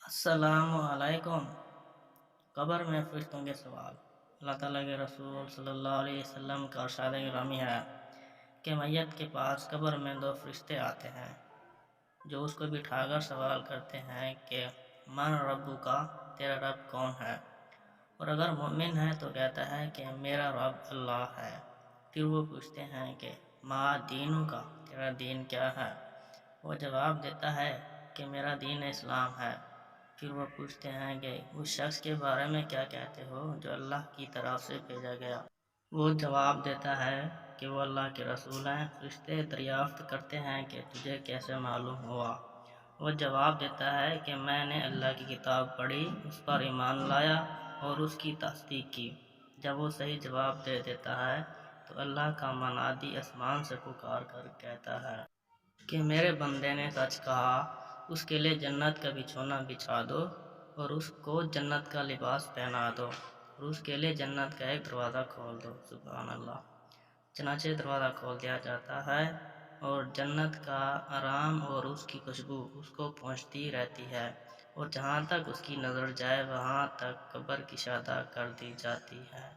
السلام علیکم۔ قبر میں فرشتوں کے سوال۔ اللہ تعالیٰ کے رسول صلی اللہ علیہ وسلم کا ارشاد گرامی ہے کہ میت کے پاس قبر میں دو فرشتے آتے ہیں جو اس کو بٹھا کر سوال کرتے ہیں کہ من ربو کا، تیرا رب کون ہے؟ اور اگر مومن ہے تو کہتا ہے کہ میرا رب اللہ ہے۔ پھر وہ پوچھتے ہیں کہ ما دینوں کا، تیرا دین کیا ہے؟ وہ جواب دیتا ہے کہ میرا دین اسلام ہے۔ پھر وہ پوچھتے ہیں کہ اس شخص کے بارے میں کیا کہتے ہو جو اللہ کی طرف سے بھیجا گیا؟ وہ جواب دیتا ہے کہ وہ اللہ کے رسول ہیں۔ فرشتے دریافت کرتے ہیں کہ تجھے کیسے معلوم ہوا؟ وہ جواب دیتا ہے کہ میں نے اللہ کی کتاب پڑھی، اس پر ایمان لایا اور اس کی تصدیق کی۔ جب وہ صحیح جواب دے دیتا ہے تو اللہ کا منادی آسمان سے پکار کر کہتا ہے کہ میرے بندے نے سچ کہا، اس کے لیے جنت کا بچھونا بچھا دو اور اس کو جنت کا لباس پہنا دو اور اس کے لیے جنت کا ایک دروازہ کھول دو۔ سبحان اللہ۔ چنانچہ دروازہ کھول دیا جاتا ہے اور جنت کا آرام اور اس کی خوشبو اس کو پہنچتی رہتی ہے، اور جہاں تک اس کی نظر جائے وہاں تک قبر کشادہ کر دی جاتی ہے۔